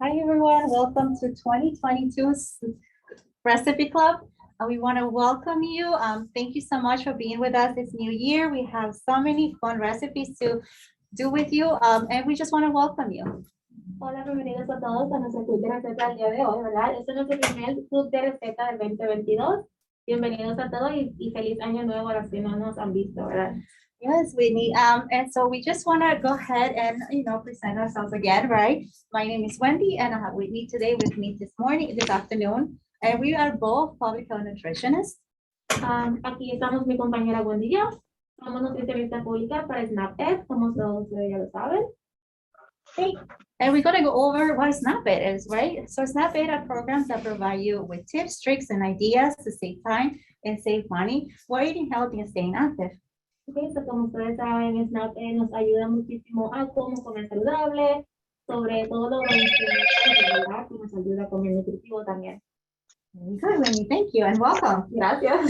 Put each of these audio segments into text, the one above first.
Hi everyone, welcome to 2022's Recipe Club. We want to welcome you. Thank you so much for being with us this new year. We have so many fun recipes to do with you, and we just want to welcome you. Hola, bienvenidos a todos a nuestro club de recetas del día de hoy, ¿verdad? Este es nuestro primer club de recetas del 2022. Bienvenidos a todos y feliz año nuevo a los que no nos han visto, ¿verdad? Yes, Whitney. And so we just want to go ahead and, present ourselves again, right? My name is Wendy, and I have Whitney today with me this afternoon, and we are both public health nutritionists. Aquí estamos mi compañera Wendy y yo. Somos nutricionistas públicas para SNAP-Ed, como todos ya lo saben. Hey, and we're going to go over what SNAP-Ed is, right? So SNAP-Ed are programs that provide you with tips, tricks, and ideas to save time and save money while eating healthy and staying active. Okay, so como ustedes saben, SNAP-Ed nos ayuda muchísimo a cómo comer saludable, sobre todo ¿verdad? Que nos ayuda a comer nutritivo también. Good, Wendy. Thank you and welcome. Gracias.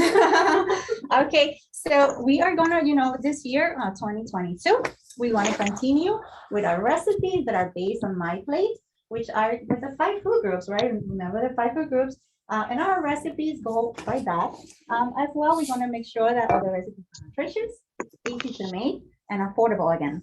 Okay, so we are gonna, this year, 2022, we want to continue with our recipes that are based on My Plate, which are with the 5 food groups, right? Remember the 5 food groups, and our recipes go by that. As well, we want to make sure that all the recipes are nutritious, easy to make, and affordable again.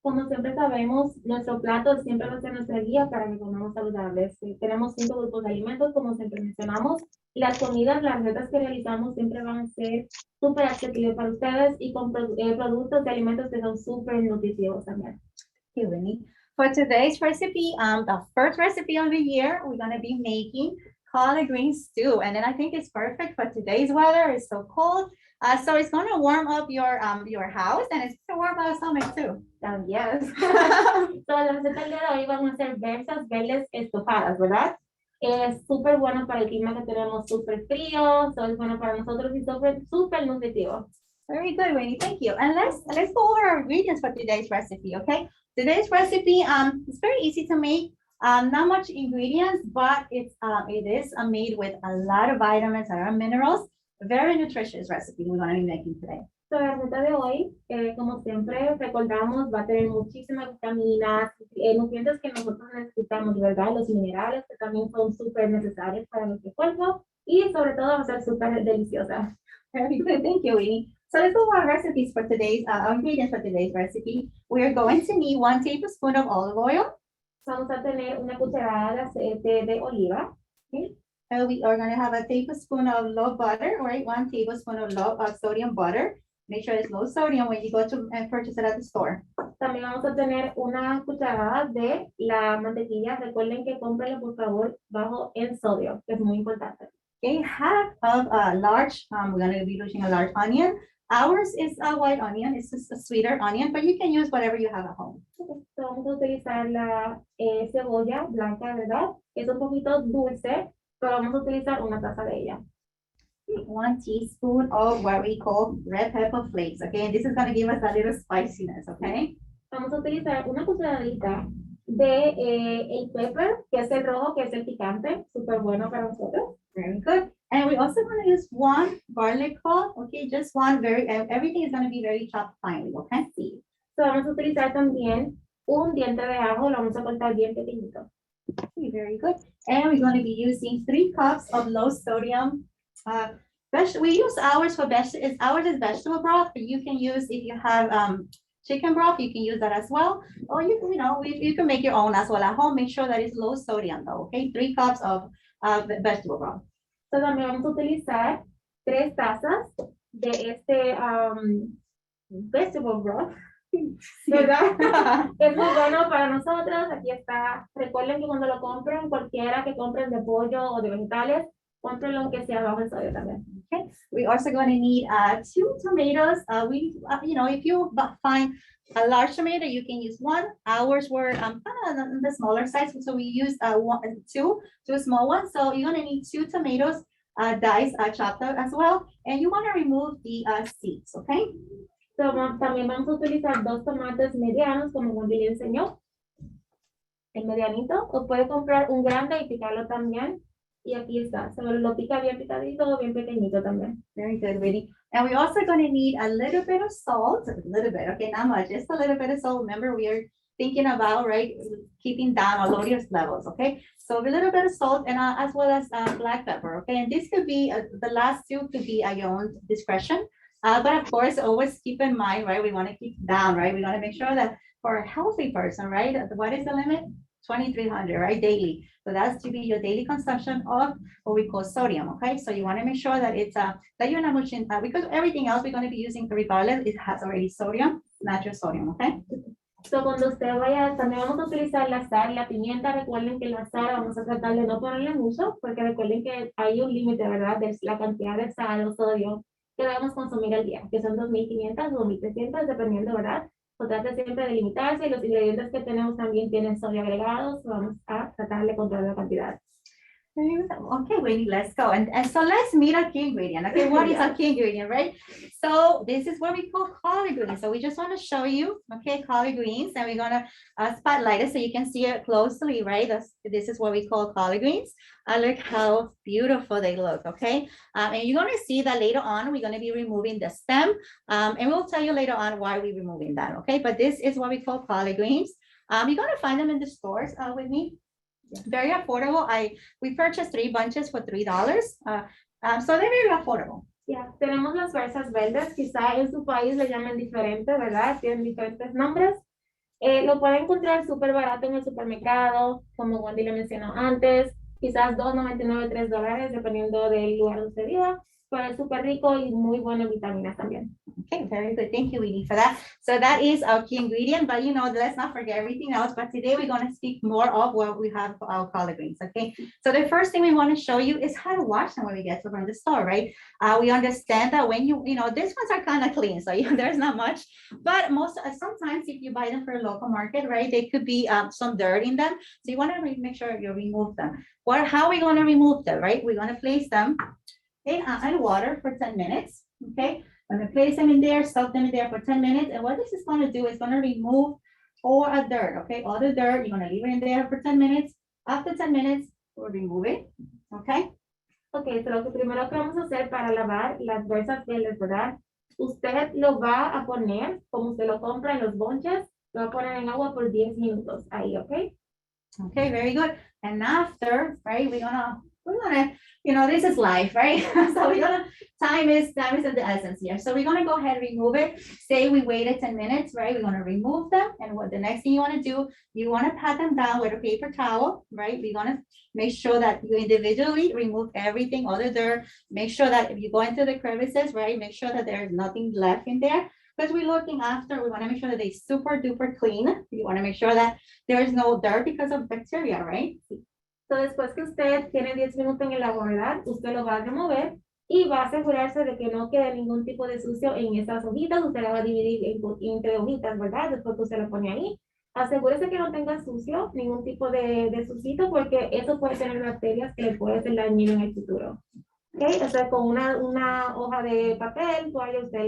Como siempre sabemos, nuestro plato siempre va a ser nuestra guía para que comamos saludables. Tenemos 5 grupos de alimentos, como siempre mencionamos, y las comidas, las recetas que realizamos siempre van a ser súper accesibles para ustedes y con productos de alimentos que son súper nutritivos también. Okay, Winnie. For today's recipe, the first recipe of the year, we're going to be making collard green stew, and then I think it's perfect for today's weather. It's so cold. So it's going to warm up your house, and it's going to warm our stomach too. Yes. So, la receta del día de hoy van a ser versas verdes estofadas, ¿verdad? Es súper bueno para el clima que tenemos súper frío, so es bueno para nosotros y súper nutritivo. Very good, Winnie. Thank you. And let's go over our ingredients for today's recipe, okay? Today's recipe, it's very easy to make. Not much ingredients, but it is made with a lot of vitamins and minerals. Very nutritious recipe we're going to be making today. So, la receta de hoy, como siempre recordamos, va a tener muchísimas vitaminas, nutrientes que nosotros necesitamos, ¿verdad? Los minerales que también son súper necesarios para nuestro cuerpo y sobre todo va a ser súper deliciosa. Very good, thank you, Winnie. So let's go over our recipes for today's ingredients for today's recipe. We are going to need 1 tablespoon of olive oil. Vamos a tener una cucharada de aceite de oliva. Okay. We are going to have a tablespoon of low butter, right? 1 tablespoon of low sodium butter. Make sure it's low sodium when you go to purchase it at the store. También vamos a tener una cucharada de la mantequilla. Recuerden que cómprenlo por favor bajo en sodio, que es muy importante. Okay, half of a large, we're going to be using a large onion. Ours is a white onion. It's just a sweeter onion, but you can use whatever you have at home. Okay. So, vamos a utilizar la cebolla blanca, ¿verdad? Es un poquito dulce, pero vamos a utilizar una taza de ella. 1 teaspoon of what we call red pepper flakes, okay? And this is going to give us a little spiciness, okay? Vamos a utilizar una cucharadita de el pepper, que es el rojo, que es el picante, súper bueno para nosotros. Very good. And we also want to use 1 garlic clove, okay? Just one, everything is going to be very chopped finely, okay? So, vamos a utilizar también un diente de ajo, lo vamos a cortar bien pequeñito. Okay, very good. And we're going to be using 3 cups of low sodium. We use ours for vegetables. Ours is vegetable broth, but you can use, if you have chicken broth, you can use that as well. Or you can make your own as well at home. Make sure that it's low sodium though, okay? 3 cups of vegetable broth. So, también vamos a utilizar 3 tazas de este vegetable broth, ¿verdad? Es muy bueno para nosotros. Aquí está. Recuerden que cuando lo compren, cualquiera que compren de pollo o de vegetales, compren lo que sea bajo el sodio también. Okay. We're also going to need 2 tomatoes. If you find a large tomato, you can use 1. Ours were kind of the smaller size, so we used 2 small ones. So you're going to need 2 tomatoes, diced, chopped up as well, and you want to remove the seeds, okay? So, también vamos a utilizar 2 tomates medianos, como Wendy le enseñó. El medianito, o puede comprar un grande y picarlo también. Y aquí está, se lo pica bien picadito, bien pequeñito también. Very good, Winnie. And we're also gonna need a little bit of salt, a little bit, okay, not much, just a little bit of salt. Remember, we are thinking about, right, keeping down our Lodius levels, okay? So a little bit of salt and as well as black pepper, okay? And this could be, the last two could be at your own discretion. But of course, always keep in mind, right, we wanna keep down, right? We wanna make sure that for a healthy person, right, what is the limit? 2,300, right, daily. So that's to be your daily consumption of what we call sodium, okay? So you want to make sure that it's that you're not muching, because everything else we're going to be using regardless, it has already sodium, natural sodium, okay? So, cuando usted vaya, también vamos a utilizar la sal, la pimienta. Recuerden que la sal vamos a tratar de no ponerle mucho, porque recuerden que hay un límite, ¿verdad? De la cantidad de sal o sodio que debemos consumir al día, que son 2.500 o 2.300, dependiendo, ¿verdad? So, trate siempre de limitarse, y los ingredientes que tenemos también tienen sodio agregados. Vamos a tratar de controlar la cantidad. Okay, Winnie, let's go. And so let's meet our key ingredient. Okay, what is our key ingredient, right? So this is what we call collard greens. So we just want to show you, okay, collard greens, and we're gonna spotlight it so you can see it closely, right? This is what we call collard greens. Look how beautiful they look, okay? And you're gonna see that later on, we're gonna be removing the stem, and we'll tell you later on why we're removing that, okay? But this is what we call collard greens. You're gonna find them in the stores with me. Very affordable. We purchased 3 bunches for $3. So they're very affordable. Ya, tenemos las zarzas verdes, quizá en su país le llamen diferente, ¿verdad? Tienen diferentes nombres. Lo pueden encontrar súper barato en el supermercado, como Wendy le mencionó antes, quizás $2.99, $3, dependiendo del lugar donde usted viva, pero es súper rico y muy bueno en vitaminas también. Okay, very good. Thank you, Winnie, for that. So that is our key ingredient, but let's not forget everything else. But today we're going to speak more of what we have for our collard greens. Okay. So the first thing we want to show you is how to wash them when we get to from the store, right? We understand that when these ones are kind of clean, so there's not much. But sometimes if you buy them for a local market, right, they could be some dirt in them. So you want to make sure you remove them. How are we going to remove them, right? We're going to place them in water for 10 minutes. Okay. I'm gonna place them in there, soak them in there for 10 minutes. And what this is gonna do is gonna remove all the dirt, okay? All the dirt, you're gonna leave it in there for 10 minutes. After 10 minutes, we'll remove it, okay? Ok, so lo que primero que vamos a hacer para lavar las bolsas verdes, ¿verdad? Usted lo va a poner, como usted lo compra en los bonches, lo va a poner en agua por 10 minutos, ahí, ¿ok? Okay, very good. And after, right, we're gonna, this is life, right? So time is of the essence here. So we're gonna go ahead and remove it. Say we waited 10 minutes, right? We're gonna remove them. And what the next thing you wanna do, you wanna pat them down with a paper towel, right? We're gonna make sure that you individually remove everything, all the dirt. Make sure that if you go into the crevices, right? Make sure that there's nothing left in there. Because we're looking after, we wanna make sure that they super duper clean. You wanna make sure that there is no dirt because of bacteria, right? So, después que usted tiene 10 minutos en el agua, ¿verdad? Usted lo va a remover y va a asegurarse de que no quede ningún tipo de sucio en esas hojitas. Usted la va a dividir entre hojitas, ¿verdad? Después que usted lo pone ahí. Asegúrese que no tenga sucio, ningún tipo de sucito, porque eso puede tener bacterias que le puede hacer daño en el futuro. ¿Ok? O sea, con una hoja de papel, toalla, usted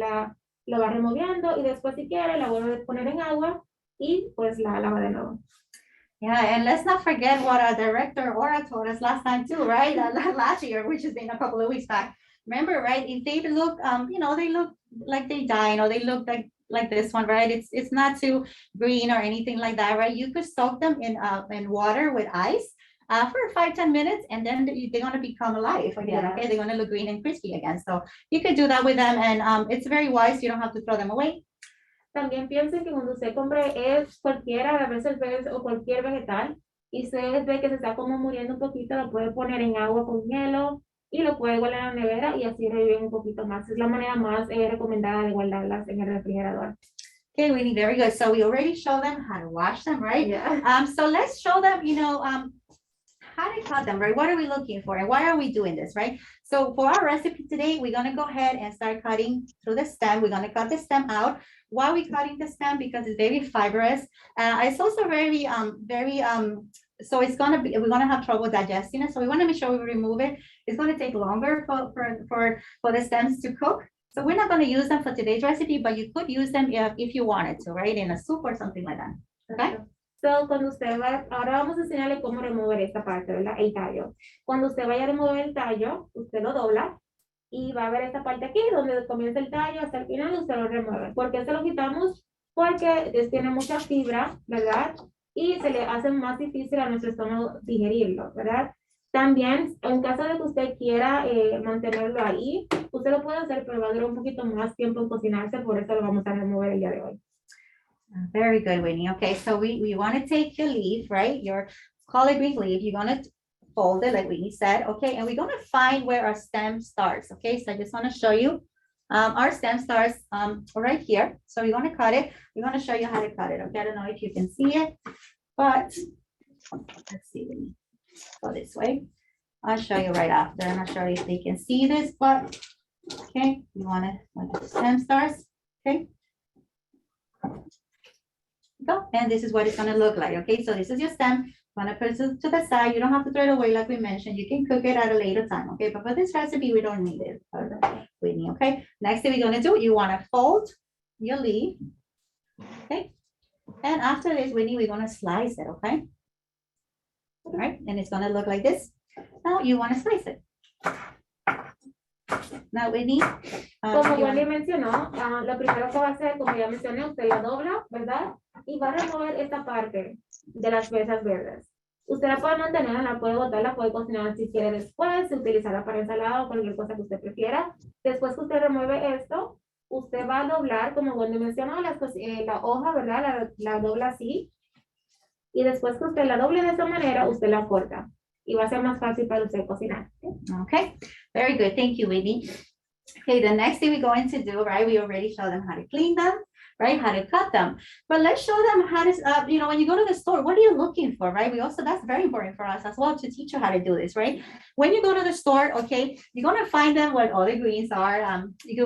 lo va removiendo y después, si quiere, la vuelve a poner en agua y pues la lava de nuevo. Yeah, and let's not forget what our director Aura told us last time too, right? Last year, which has been a couple of weeks back. Remember, right? If they look, they look like they died, or they look like this one, right? It's not too green or anything like that, right? You could soak them in water with ice for 5-10 minutes, and then they're gonna become alive again. Yeah. Okay, they're gonna look green and crispy again. So you could do that with them, and it's very wise. You don't have to throw them away. También piensen que cuando usted compre cualquiera, a veces o cualquier vegetal, y usted ve que se está como muriendo un poquito, lo puede poner en agua con hielo y lo puede guardar en la nevera y así reviven un poquito más. Es la manera más recomendada de guardarlas en el refrigerador. Okay, Winnie, very good. So we already showed them how to wash them, right? Yeah. So let's show them, how to cut them, right? What are we looking for and why are we doing this, right? So for our recipe today, we're gonna go ahead and start cutting through the stem. We're gonna cut the stem out. Why are we cutting the stem? Because it's very fibrous. It's also very, so we're gonna have trouble digesting it. So we wanna make sure we remove it. It's gonna take longer for the stems to cook. So we're not gonna use them for today's recipe, but you could use them if you wanted to, right? In a soup or something like that, okay? So, cuando usted va, ahora vamos a enseñarle cómo remover esta parte, ¿verdad? El tallo. Cuando usted vaya a remover el tallo, usted lo dobla y va a ver esta parte aquí, donde comienza el tallo hasta el final, usted lo remueve. ¿Por qué se lo quitamos? Porque tiene mucha fibra, ¿verdad? Y se le hace más difícil a nuestro estómago digerirlo, ¿verdad? También, en caso de que usted quiera mantenerlo ahí, usted lo puede hacer, pero va a durar un poquito más tiempo en cocinarse, por eso lo vamos a remover el día de hoy. Very good, Whitney. Okay, so we want to take your leaf, right? Your collard green leaf. You're going to fold it like Whitney said. Okay, and we're going to find where our stem starts. Okay, so I just want to show you. Our stem starts right here. So we're going to cut it. We're going to show you how to cut it. Okay, I don't know if you can see it, but let's see, Whitney. Go this way. I'll show you right after. I'm not sure if they can see this, but okay, you want to like the stem starts. Okay. Go. And this is what it's gonna look like. Okay, so this is your stem. I'm gonna put it to the side. You don't have to throw it away like we mentioned. You can cook it at a later time. Okay, but for this recipe, we don't need it. Whitney, okay. Next thing we're gonna do, you wanna fold your leaf. Okay. And after this, Whitney, we're gonna slice it. Okay. All right, and it's gonna look like this. Now you wanna slice it. Now, Whitney. Como Wendy mencionó, lo primero que va a hacer, como ya mencioné, usted la dobla, ¿verdad? Y va a remover esta parte de las piezas verdes. Usted la puede mantener, la puede botar, la puede cocinar si quiere después, utilizarla para ensalada o cualquier cosa que usted prefiera. Después que usted remueve esto, usted va a doblar, como Wendy mencionó, la hoja, ¿verdad? La dobla así. Y después que usted la doble de esta manera, usted la corta. Y va a ser más fácil para usted cocinar. Okay, very good. Thank you, Whitney. Okay, the next thing we're going to do, right? We already showed them how to clean them, right? How to cut them. But let's show them how to, you know, when you go to the store, what are you looking for, right? We also, that's very important for us as well to teach you how to do this, right? When you go to the store, okay, you're going to find them where all the greens are.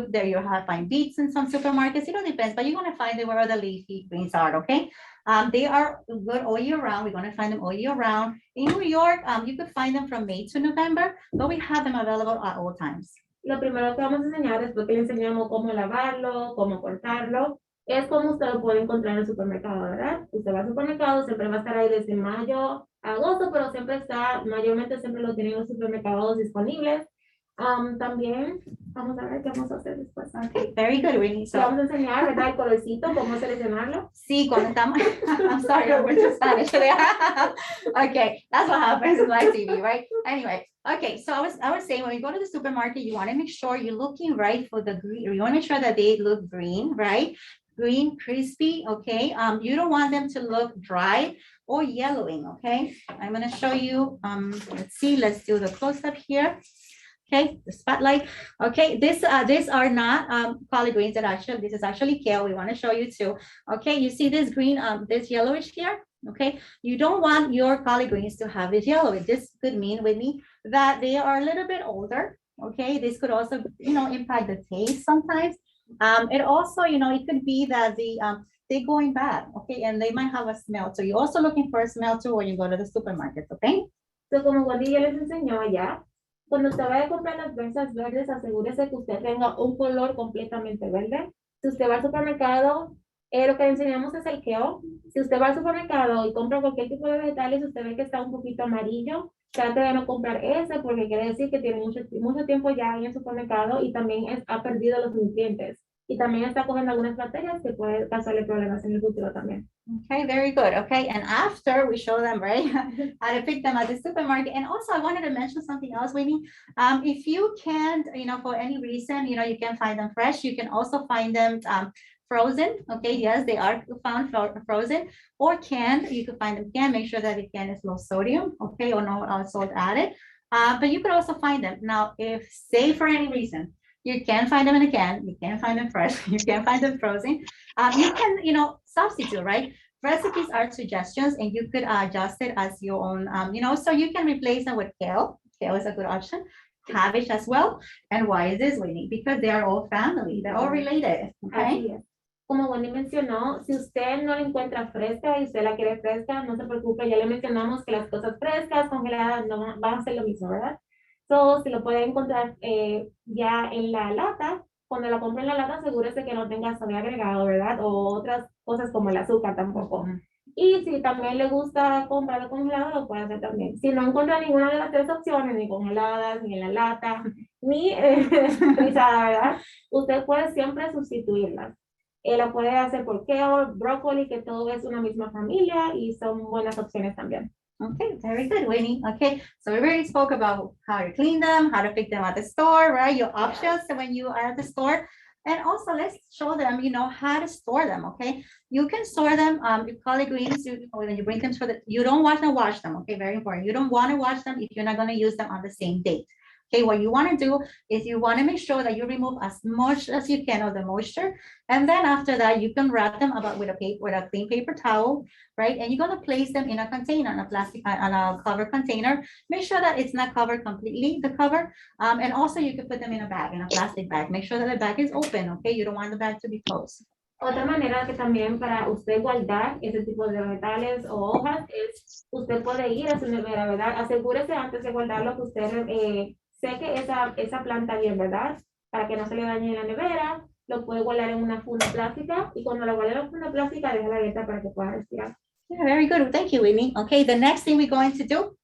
There you have find beets in some supermarkets. It all depends, but you're going to find them where all the leafy greens are, okay? They are good all year round. We're going to find them all year round. In New York, you could find them from May to November, but we have them available at all times. Lo primero que vamos a enseñar, después que le enseñamos cómo lavarlo, cómo cortarlo, es cómo usted lo puede encontrar en el supermercado, ¿verdad? Usted va al supermercado, siempre va a estar ahí desde mayo a agosto, pero siempre está, mayormente siempre lo tienen los supermercados disponibles. También, vamos a ver qué vamos a hacer después. Okay, very good, Winnie. So, vamos a enseñar, ¿verdad? El colorcito, cómo seleccionarlo. Sí, cuando estamos, I'm sorry, I went to Spanish. Okay, that's what happens in live TV, right? Anyway, okay, so I was saying, when you go to the supermarket, you want to make sure you're looking right for the green. You want to make sure that they look green, right? Green, crispy, okay? You don't want them to look dry or yellowing, okay? I'm going to show you, let's see, let's do the close-up here. Okay, the spotlight. Okay, these are not collard greens that actually, this is actually kale. We want to show you too. Okay, you see this green, this yellowish here. Okay, you don't want your collard greens to have this yellow. This could mean, Whitney, that they are a little bit older. Okay, this could also, you know, impact the taste sometimes. It also, you know, it could be that they're going bad. Okay, and they might have a smell. So you're also looking for a smell too when you go to the supermarket. Okay. So como Wendy ya les enseñó allá. Cuando usted vaya a comprar las fresas verdes, asegúrese que usted tenga un color completamente verde. Si usted va al supermercado, lo que le enseñamos es el kale. Si usted va al supermercado y compra cualquier tipo de vegetales, usted ve que está un poquito amarillo, trate de no comprar ese porque quiere decir que tiene mucho tiempo ya en el supermercado y también ha perdido los nutrientes. Y también está cogiendo algunas bacterias que puede causarle problemas en el futuro también. Okay, very good. Okay, and after we show them, right, how to pick them at the supermarket. And also I wanted to mention something else, Winnie. If you can't, you know, for any reason, you know, you can find them fresh. You can also find them frozen. Okay, yes, they are found frozen or canned. You can find them canned. Make sure that the can is low sodium, okay, or no salt added. But you could also find them. Now, if say for any reason, you can find them in a can, you can find them fresh, you can find them frozen. You can, you know, substitute, right? Recipes are suggestions and you could adjust it as your own, you know, so you can replace them with kale. Kale is a good option. Cabbage as well. And why is this, Winnie? Because they are all family, they're all related, okay? Como Wendy mencionó, si usted no la encuentra fresca y usted la quiere fresca, no se preocupe, ya le mencionamos que las cosas frescas, congeladas, no van a ser lo mismo, ¿verdad? So, si lo puede encontrar ya en la lata, cuando la compre en la lata, asegúrese que no tenga sodio agregado, ¿verdad? O otras cosas como el azúcar tampoco. Y si también le gusta comprarlo congelado, lo puede hacer también. Si no encuentra ninguna de las tres opciones, ni congeladas, ni en la lata, ni frisada, ¿verdad? Usted puede siempre sustituirlas. La puede hacer por kale, brócoli, que todo es una misma familia y son buenas opciones también. Okay, very good, Winnie. Okay, so we already spoke about how to clean them, how to pick them at the store, right? Your options when you are at the store. And also let's show them, how to store them, okay? You can store them, your collard greens, when you bring them you don't want to wash them, okay? Very important. You don't want to wash them if you're not going to use them on the same date. Okay, what you want to do is you want to make sure that you remove as much as you can of the moisture. And then after that, you can wrap them about with a clean paper towel, right? And you're gonna place them in a container, on a cover container. Make sure that it's not covered completely, the cover. And also you can put them in a plastic bag. Make sure that the bag is open, okay? You don't want the bag to be closed. Otra manera que también para usted guardar ese tipo de vegetales o hojas es, usted puede ir a su nevera, ¿verdad? Asegúrese antes de guardarlo que usted seque esa planta bien, ¿verdad? Para que no se le dañe en la nevera, lo puede guardar en una funda plástica y cuando lo guarde en la funda plástica, déjala abierta para que pueda respirar. Yeah, very good. Thank you, Winnie. Okay, the next thing we're going to do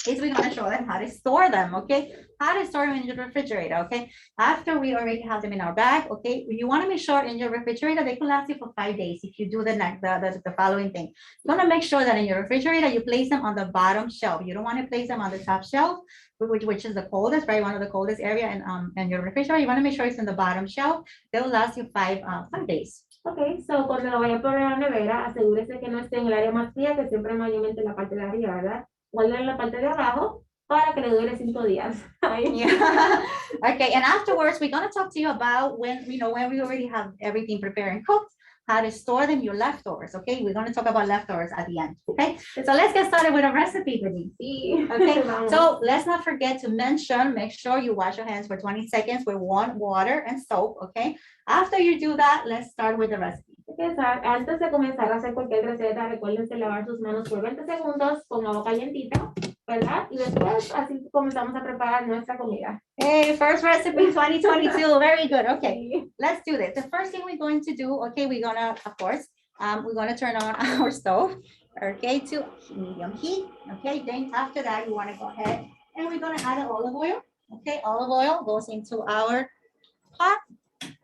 is we're going to show them how to store them, okay? How to store them in your refrigerator, okay? After we already have them in our bag, okay? You want to make sure in your refrigerator, they can last you for 5 days if you do the following thing. You want to make sure that in your refrigerator, you place them on the bottom shelf. You don't want to place them on the top shelf, which is the coldest, right? One of the coldest area in your refrigerator. You want to make sure it's in the bottom shelf. They'll last you 5 days. Ok, so cuando lo vaya a poner en la nevera, asegúrese que no esté en el área más fría, que siempre mayormente en la parte de arriba, ¿verdad? Guarden en la parte de abajo para que le dure 5 días. Yeah. Okay, and afterwards, we're gonna talk to you about when we already have everything prepared and cooked, how to store them, your leftovers, okay? We're gonna talk about leftovers at the end, okay? So let's get started with a recipe, Brittany. Sí. Okay, Vamos. so let's not forget to make sure you wash your hands for 20 seconds with warm water and soap, okay? After you do that, let's start with the recipe. Antes de comenzar a hacer cualquier receta, recuérdense lavar sus manos por 20 segundos con agua calientita, ¿verdad? Y después así comenzamos a preparar nuestra comida. Hey, first recipe 2022, very good. Okay, let's do this. The first thing we're going to do, okay, we're gonna, of course, we're gonna turn on our stove, okay, to medium heat. Okay, then after that, you wanna go ahead and we're gonna add olive oil. Okay, olive oil goes into our pot.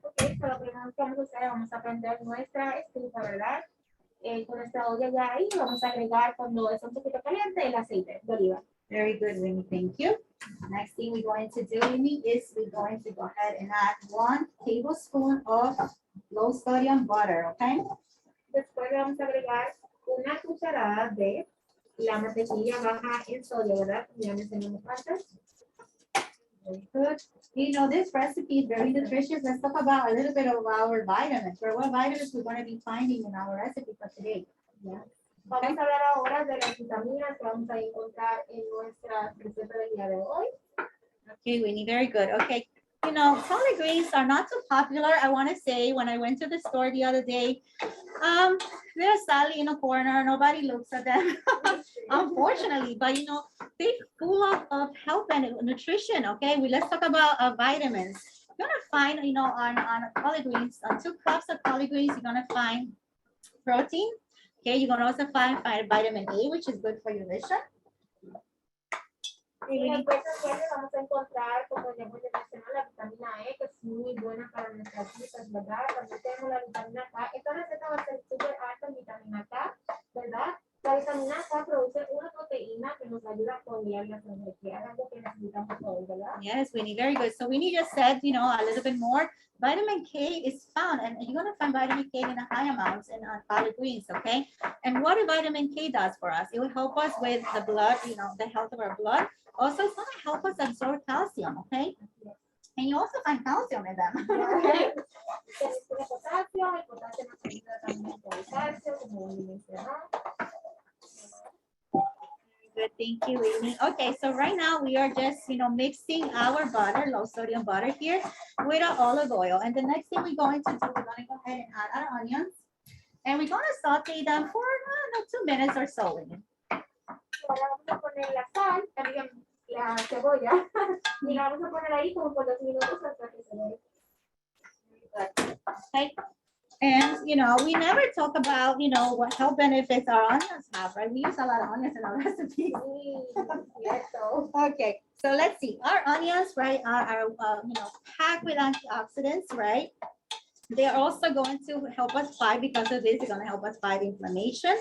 Ok, so lo primero que vamos a hacer, vamos a prender nuestra estufa, ¿verdad? Con nuestra olla ya ahí, vamos a agregar cuando es un poquito caliente el aceite de oliva. Very good, Winnie, thank you. Next thing we're going to do, Winnie, is we're going to go ahead and add 1 tablespoon of low sodium butter, okay? Después le vamos a agregar una cucharada de la mantequilla baja en sodio, ¿verdad? Ya mencionamos antes. Very good. You know, this recipe is very nutritious. Let's talk about a little bit of our vitamins. Or what vitamins we're going to be finding in our recipe for today. Yeah. Vamos a hablar ahora de las vitaminas que vamos a encontrar en nuestra receta del día de hoy. Okay, Winnie, very good. Okay, you know, collard greens are not too popular. I want to say when I went to the store the other day, they're sadly in a corner. Nobody looks at them, unfortunately. But you know, they're full of health and nutrition. Okay, let's talk about vitamins. You're gonna find, you know, on collard greens, 2 cups of collard greens, you're gonna find protein. Okay, you're gonna also find vitamin A, which is good for your vision. Y después también vamos a encontrar, como ya hemos mencionado, la vitamina E, que es muy buena para nuestras vidas, ¿verdad? También tenemos la vitamina K. Esta receta va a ser súper alta en vitamina K, ¿verdad? La vitamina K produce una proteína que nos ayuda a congelar las energías, algo que necesitamos hoy, ¿verdad? Yes, Winnie, very good. So Winnie just said, you know, a little bit more. Vitamin K is found, and you're gonna find vitamin K in a high amounts in collard greens, okay? And what vitamin K does for us? It will help us with the blood, you know, the health of our blood. Also, it's gonna help us absorb calcium, okay? And you also find calcium in them. Tiene potasio, el potasio nos ayuda también con el calcio, como mencionó. Good, thank you, Amy. Okay, so right now we are just, you know, mixing our butter, low sodium butter here with our olive oil. And the next thing we're going to do, we're going to go ahead and add our onions. And we're going to saute them for, I don't know, 2 minutes or so. Ahora vamos a poner la sal, también la cebolla, y la vamos a poner ahí como por 2 minutos hasta que se dore. Okay. And, we never talk about, what health benefits our onions have, right? We use a lot of onions in our recipes. Okay, so let's see. Our onions, right, are packed with antioxidants, right? They're also going to help us fight, because of this, they're going to help us fight inflammation.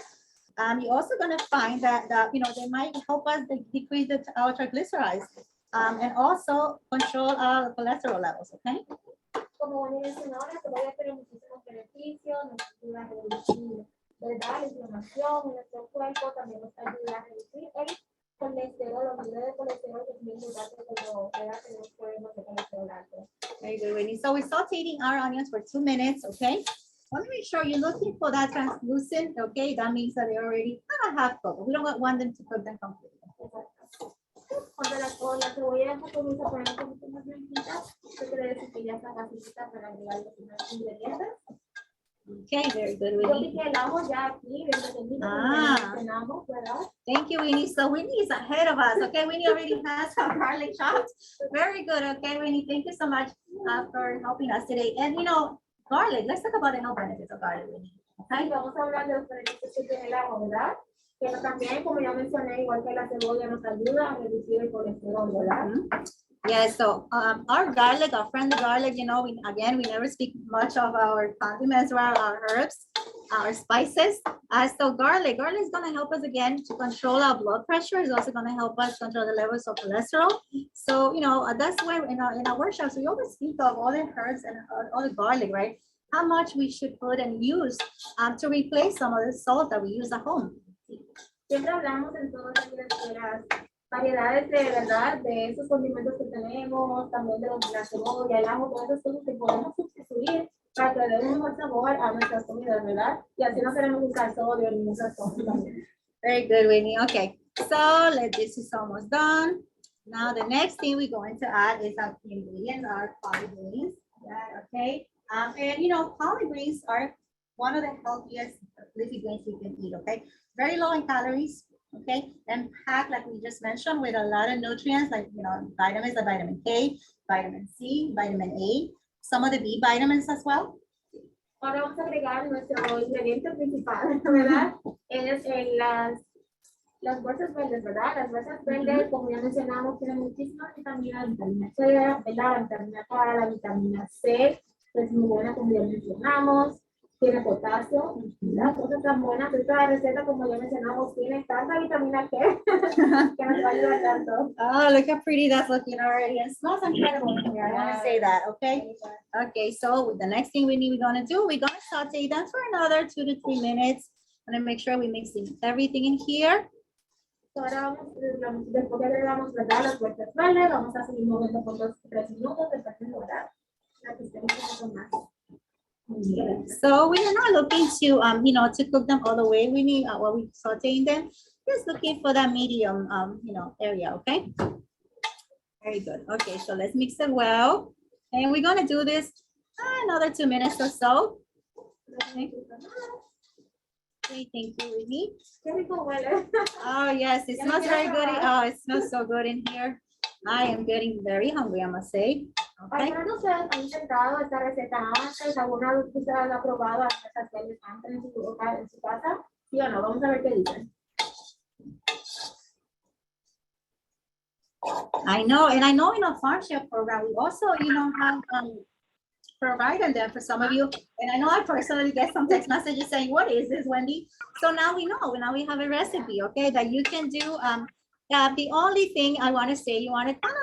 You're also going to find that they might help us decrease our triglycerides, and also control our cholesterol levels, okay? Como Bonnie mencionó, la cebolla tiene muchísimos beneficios, nos ayuda a reducir, ¿verdad? La inflamación en nuestro cuerpo, también nos ayuda a reducir el colesterol, los niveles de colesterol, que es muy importante cuando tenemos problemas de colesterol alto. Very good, Whitney. So we're sauteing our onions for 2 minutes, okay? Want to make sure you're looking for that translucent, okay? That means that they're already kind of half cooked. We don't want them to cook them completely. Cuando la cebolla comienza a poner un poquito más blanquita, eso quiere decir que ya está facilita para agregar los demás ingredientes. Okay, very good, Yo Whitney. piqué el ajo ya aquí, desde que mencionamos, ¿verdad? Thank you, Winnie. So Winnie is ahead of us. Okay, Winnie already has some garlic chopped. Very good. Okay, Winnie, thank you so much for helping us today. And garlic, let's talk about the health benefits of garlic, Winnie. Ahí vamos a hablar de los beneficios que tiene el ajo, ¿verdad? Pero también, como ya mencioné, igual que la cebolla nos ayuda a reducir el colesterol, ¿verdad? Yeah, so our garlic, our friend garlic, we never speak much of our condiments or our herbs, our spices. So garlic is going to help us again to control our blood pressure. It's also going to help us control the levels of cholesterol. So, that's why in our workshops, we always speak of all the herbs and all the garlic, right? How much we should put and use to replace some of the salt that we use at home. Siempre hablamos en todas las variedades de verdad, de esos condimentos que tenemos, también de la cebolla, el ajo, todas esas cosas que podemos sustituir para que le den un mejor sabor a nuestras comidas, ¿verdad? Y así no queremos usar sodio ni muchas cosas también. Very good, Whitney. Okay, so this is almost done. Now the next thing we're going to add is our ingredients, our collard greens. Yeah, okay. And collard greens are one of the healthiest leafy greens you can eat, okay? Very low in calories, okay? And packed, like we just mentioned, with a lot of nutrients, like, vitamins like vitamin K, vitamin C, vitamin A, some of the B vitamins as well. Ahora vamos a agregar nuestro ingrediente principal, ¿verdad? Es las bolsas verdes, ¿verdad? Las bolsas verdes, como ya mencionamos, tienen muchísimas vitaminas, vitamina C, la vitamina K, la vitamina C, es muy buena, como ya mencionamos. Tiene potasio, las cosas tan buenas. Esta receta, como ya mencionamos, tiene tanta vitamina que nos va a ayudar tanto. Oh, look how pretty that's looking already. It smells incredible in here. I want to say that, okay? Okay, so the next thing we're going to do, we're going to saute them for another 2 to 3 minutes. I'm going to make sure we mix everything in here. Ahora después que agregamos, ¿verdad? Las vueltas verdes, vamos a seguir moviendo por 2 o 3 minutos, dependiendo, ¿verdad? Para que estemos un poco más. So we are not looking to, to cook them all the way. We need, while we sauteing them, just looking for that medium, area, okay? Very good. Okay, so let's mix it well. And we're gonna do this another 2 minutes or so. Okay, thank you, Whitney. Oh, yes, it smells very good. Oh, it smells so good in here. I am getting very hungry, I must say. Okay. ¿Alguno de ustedes ha intentado esta receta antes? ¿Alguna de ustedes ha probado estas verdes antes en su casa? ¿Sí o no? Vamos a ver qué dicen. I know, and I know in our farm chef program, we also, have provided them for some of you. And I know I personally get some text messages saying, what is this, Wendy? So now we know, now we have a recipe, okay, that you can do. The only thing I want to say, you want to kind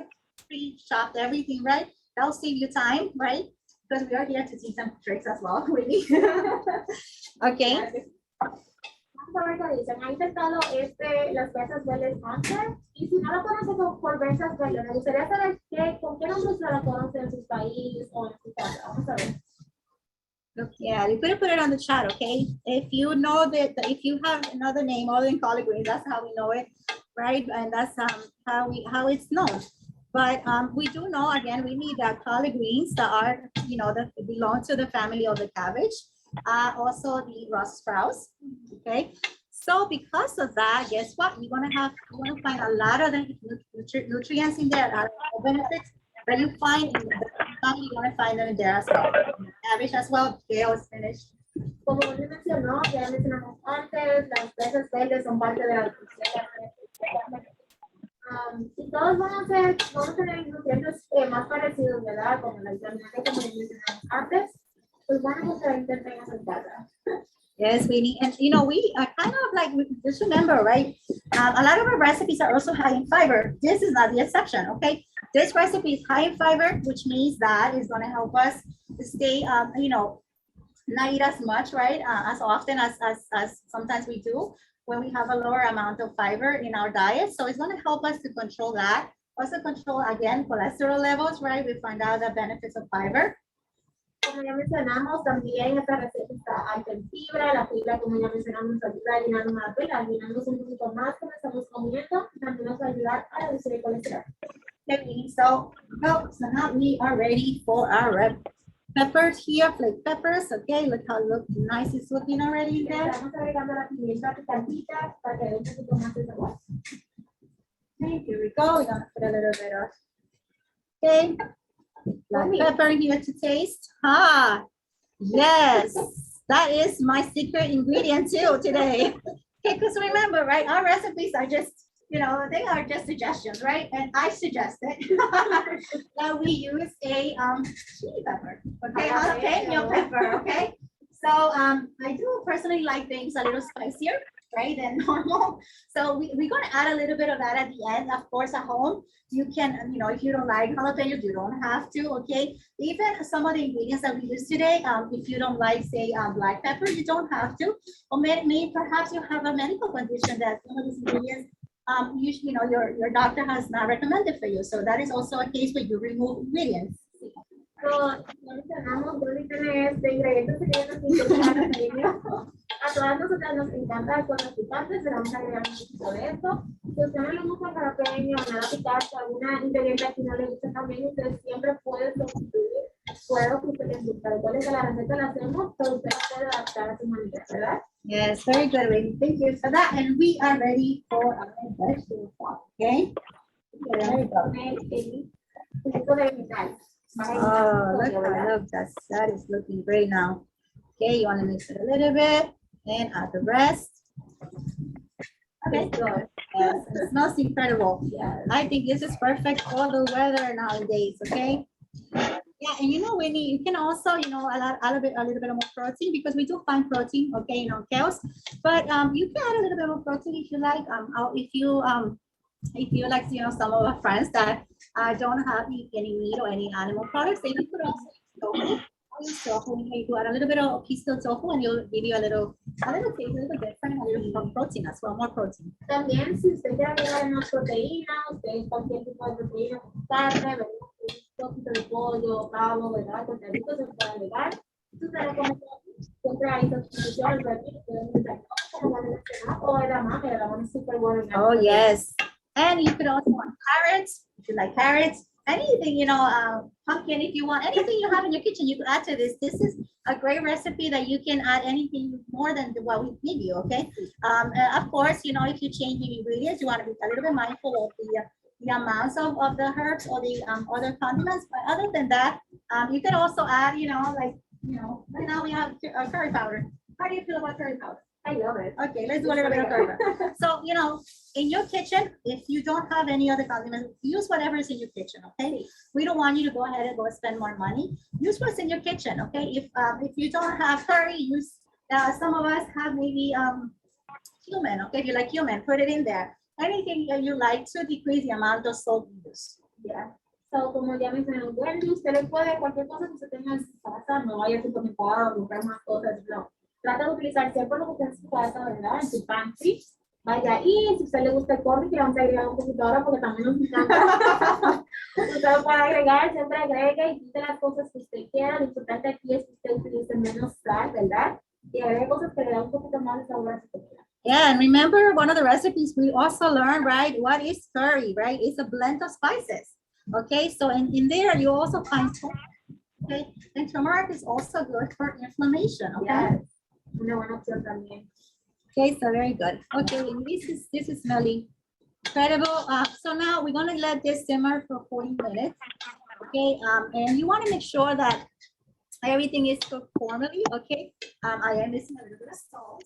of pre-chop everything, right? That'll save you time, right? Because we are here to teach some tricks as well, really. Okay. Vamos a ver qué dicen. ¿Ha intentado las versas verdes antes? Y si no lo conocen por versas verdes, me gustaría saber con qué nombre se lo conocen en su país o en su casa. Vamos a ver. Look, yeah, you could put it on the chat, okay? If you know if you have another name other than collard greens, that's how we know it, right? And that's how it's known. But we do know, again, we need collard greens that are, that belong to the family of the cabbage. Also the Brussels sprouts, okay? So because of that, guess what? You're gonna find a lot of the nutrients in there, a lot of benefits that you find in the family, you're gonna find them in there as well. average as well. Gail is finished. Como Wendy mencionó, ya mencionamos antes, las fresas verdes son parte de la nutrición. Y todos vamos a tener nutrientes más parecidos, ¿verdad? Como la vitamina D, como ya mencionamos antes. Pues vamos a intentar en casa. Yes, we need, and you know, we are kind of like, just remember, right? A lot of our recipes are also high in fiber. This is not the exception, okay? This recipe is high in fiber, which means that it's gonna help us to stay, you know, not eat as much, right? As often as sometimes we do when we have a lower amount of fiber in our diet. So it's gonna help us to control that. Also control, again, cholesterol levels, right? We find out the benefits of fiber. Como ya mencionamos, también esta receta está alta en fibra. La fibra, como ya mencionamos, nos ayuda a llenarnos más, llenarnos un poquito más como estamos comiendo. También nos va a ayudar a reducir el colesterol. Okay, so now we are ready for our red peppers here, flake peppers. Okay, look how nice it's looking already there. Estamos agregando la pimienta picantita para que dé un poquito más de sabor. Okay, here we go. We're gonna put a little bit of, okay, black pepper here to taste. Ah, yes, that is my secret ingredient too today. Okay, because remember, right, our recipes are just, you know, they are just suggestions, right? And I suggested that we use a chili pepper, okay, jalapeno pepper, okay? So I do personally like things a little spicier, right, than normal. So we're gonna add a little bit of that at the end. Of course, at home, you can, you know, if you don't like jalapenos, you don't have to, okay? Even some of the ingredients that we use today, if you don't like, say, black pepper, you don't have to. Or maybe perhaps you have a medical condition that some of these ingredients, you know, your doctor has not recommended for you. So that is also a case where you remove ingredients. So, ya mencionamos, Dolly tiene ingredientes secretos que incorporan cariño. A todas nosotras nos encanta con los picantes, pero vamos a agregar un poquito de esto. Si usted no le gusta el jalapeño, nada picante, alguna ingrediente que no le gusta también, usted siempre puede sustituir. Puedo que usted le gusta. Recuerde que la receta la hacemos, pero usted la puede adaptar a su manera, ¿verdad? Yes, very good, Rainy. Thank you for that. And we are ready for our vegetable pot, okay? There we go. Un poquito de vegetales. Oh, look, that is looking great now. Okay, you want to mix it a little bit and add the rest. Okay, good. Yes, it smells incredible. Yeah. I think this is perfect for the weather nowadays, okay? Yeah, and you know, Winnie, you can also, you know, add a little bit of more protein because we do find protein, okay, in our kales. But you can add a little bit more protein if you like. If you like, you know, some of our friends that don't have any meat or any animal products, then you could also use tofu. You do add a little bit of piece of tofu, and it'll give you a little taste, a little different, a little more protein as well, more protein. También, si usted quiere agregar más proteína, usted cualquier tipo de proteína, carne, ¿verdad? Un poquito de pollo, pavo, ¿verdad? Costaditos se puede agregar. Si usted lo come, siempre hay sustituciones, ¿verdad? Podemos usar como van a mencionar, o edamame es súper bueno. Oh, yes. And you could also want carrots, if you like carrots, anything, you know, pumpkin, if you want, anything you have in your kitchen, you can add to this. This is a great recipe that you can add anything more than what we give you, okay? Of course, you know, if you change the ingredients, you want to be a little bit mindful of the amounts of the herbs or the other condiments. But other than that, you can also add, you know, like, you know, right now we have curry powder. How do you feel about curry powder? I love it. Okay, let's do a little bit of curry powder. So, you know, in your kitchen, if you don't have any other condiments, use whatever is in your kitchen, okay? We don't want you to go ahead and go spend more money. Use what's in your kitchen, okay? If you don't have curry, use, some of us have maybe cumin, okay? If you like cumin, put it in there. Anything that you like to decrease the amount of salt you use. Yeah. So, como ya mencioné, Wendy, usted le puede cualquier cosa que usted tenga en su casa, no vaya a supermercado a comprar más cosas, no. Trata de utilizar siempre lo que está en su casa, ¿verdad? En su pantry. Vaya ahí, si a usted le gusta el corn, que le vamos a agregar un poquito ahora porque también nos encanta. Usted puede agregar, siempre agrega y quite las cosas que usted quiera. Lo importante aquí es que usted utilice menos sal, ¿verdad? Y agregue cosas que le dan un poquito más de sabor a su comida. Yeah, and remember one of the recipes we also learned, right? What is curry, right? It's a blend of spices. Okay, so in there you also find turmeric. Okay, and turmeric is also good for inflammation. Okay. Yes. Una buena opción también. Okay, so very good. Okay, and this is smelling incredible. So now we're gonna let this simmer for 40 minutes. Okay, and you want to make sure that Everything is cooked formally, okay? I am missing a little bit of salt.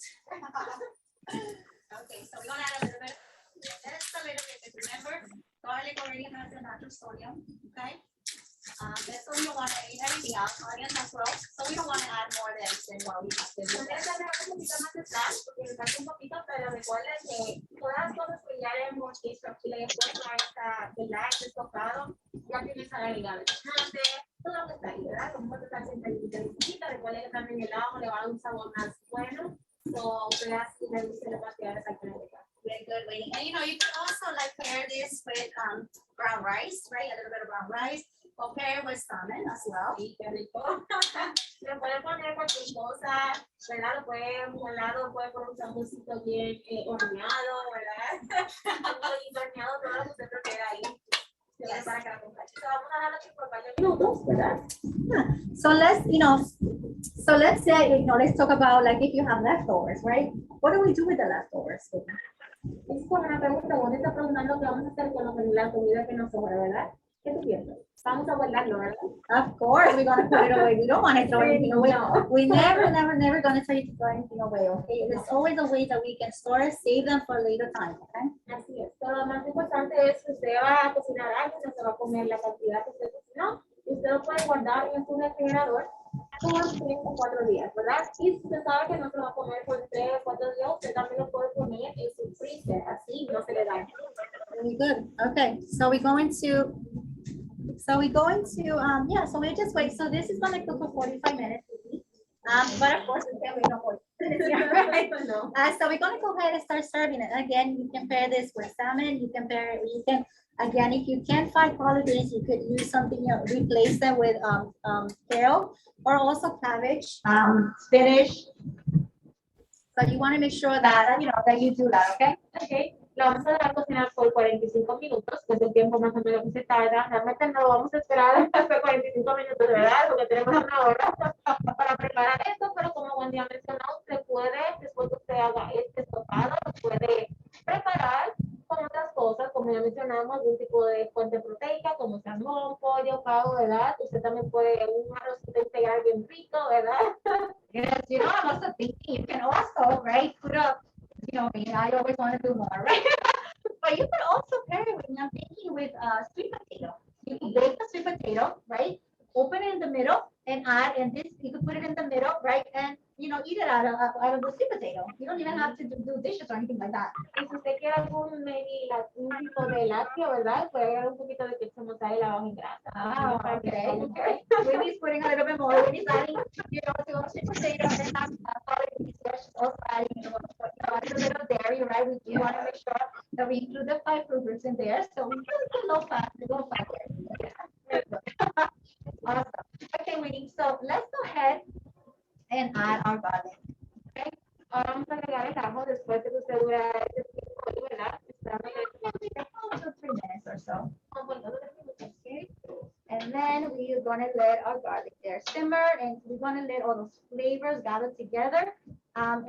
Okay, so we're gonna add a little bit, just a little bit, remember, garlic already has a natural sodium, okay? That's what you wanna eat everything else, onions as well, so we don't wanna add more than what we have to do. Voy a darle un poquito más de sal, porque le falta un poquito, pero recuerden que todas las cosas que ya hemos visto aquí, le he puesto a esta, ¿verdad? Este estofado, ya tiene sal agregada. Todo lo que está ahí, ¿verdad? Como que está chiquita, recuerden que también el ajo le va a dar un sabor más bueno. So, veas y me dice le va a quedar exactamente. Very good, waiting. And you know, you can also like pair this with brown rice, right? A little bit of brown rice. Or pair it with salmon as well. Sí, qué rico. Le pueden poner cualquier cosa, ¿verdad? Lo pueden molado, pueden poner un sambucito bien horneado, ¿verdad? Un poquito horneado, todo lo que usted prefiera ahí. Para que la acompañe. Vamos a darle por varios minutos, ¿verdad? So let's say, let's talk about like if you have leftovers, right? What do we do with the leftovers? Es como una pregunta, vos está preguntando qué vamos a hacer con la comida que nos sobra, ¿verdad? ¿Qué tú piensas? Vamos a guardarlo, ¿verdad? Of course, we're gonna put it away. We don't want to throw anything away. No. We never gonna tell you to throw anything away, okay? There's always a way that we can store it, save them for a later time, okay? Así es. Pero lo más importante es que usted va a cocinar algo, no se va a comer la cantidad que usted cocinó. Y usted lo puede guardar en su refrigerador por 3 o 4 días, ¿verdad? Y si usted sabe que no se va a comer por 3 o 4 días, usted también lo puede poner en su freezer, así no se le daña. Very good. Okay, so we're going to, yeah, so we just wait. So this is gonna cook for 45 minutes. But of course, we can't wait no 40 minutes. Yeah, right? No. So we're gonna go ahead and start serving it. Again, you can pair this with salmon. You can pair it. You can, again, if you can't find collard greens, you could use something. Replace them with kale or also cabbage, spinach. So you want to make sure that that you do that. Okay. Ok, la vamos a dejar cocinar por 45 minutos, que es el tiempo más o menos que se tarda. Realmente no lo vamos a esperar hasta 45 minutos, de verdad, porque tenemos una hora para preparar esto, pero como buen día mencionó, usted puede, después que usted haga este estofado, lo puede preparar con otras cosas, como ya mencionamos, algún tipo de fuente proteica, como salmón, pollo, pavo, ¿verdad? Usted también puede un arrocito integral bien rico, ¿verdad? Yes, I'm also thinking you can also, right, put up, I always want to do more, right? But you could also pair it with, I'm thinking with sweet potato. You can bake the sweet potato, right? Open it in the middle and add, and this, you could put it in the middle, right? And, eat it out of the sweet potato. You don't even have to do dishes or anything like that. Y si usted quiere algún, maybe, un tipo de lácteo, ¿verdad? Puede agregar un poquito de queso mozzarella bajo en grasa. Oh, okay. Wendy's putting a little bit more. Wendy's adding, to a sweet potato and have she's also adding, a little bit of dairy, right? We want to make sure that we include the 5 fruit groups in there. So we put a low fat there. Awesome. Okay, Wendy. So let's go ahead and add our garlic. Okay. Ahora vamos a agregar el ajo después de que usted dura este tiempo, ¿verdad? About 3 minutes or so. Okay. And then we're gonna let our garlic there simmer, and we're gonna let all those flavors gather together. And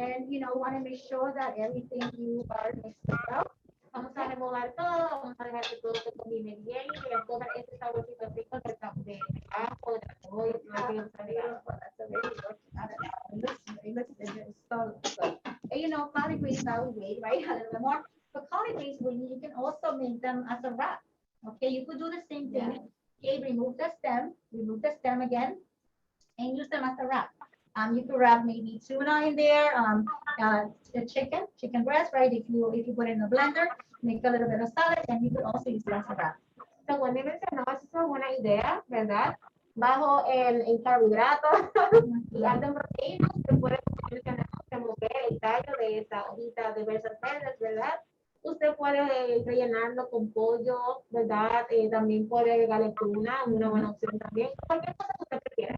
want to make sure that everything you are mixing up. Vamos a remover todo, vamos a dejar que todo se combine bien y que todo este saborcito rico de ajo, de la cebolla, de lo que vamos a agregar. So, collard greens, I would wait, right, a little bit more. But collard greens, you can also make them as a wrap. Okay, you could do the same thing. Okay, remove the stem again, and use them as a wrap. You could wrap maybe tuna in there, chicken breast, right? If you put it in a blender, make a little bit of salad, and you could also use it as a wrap. So, Wendy mencionó, esa es una buena idea, ¿verdad? Bajo en carbohidratos y alto en proteínas, se puede remover el tallo de esta hojita de versas verdes, ¿verdad? Usted puede rellenarlo con pollo, ¿verdad? También puede agregarle tuna, una buena opción también. Cualquier cosa que usted prefiera.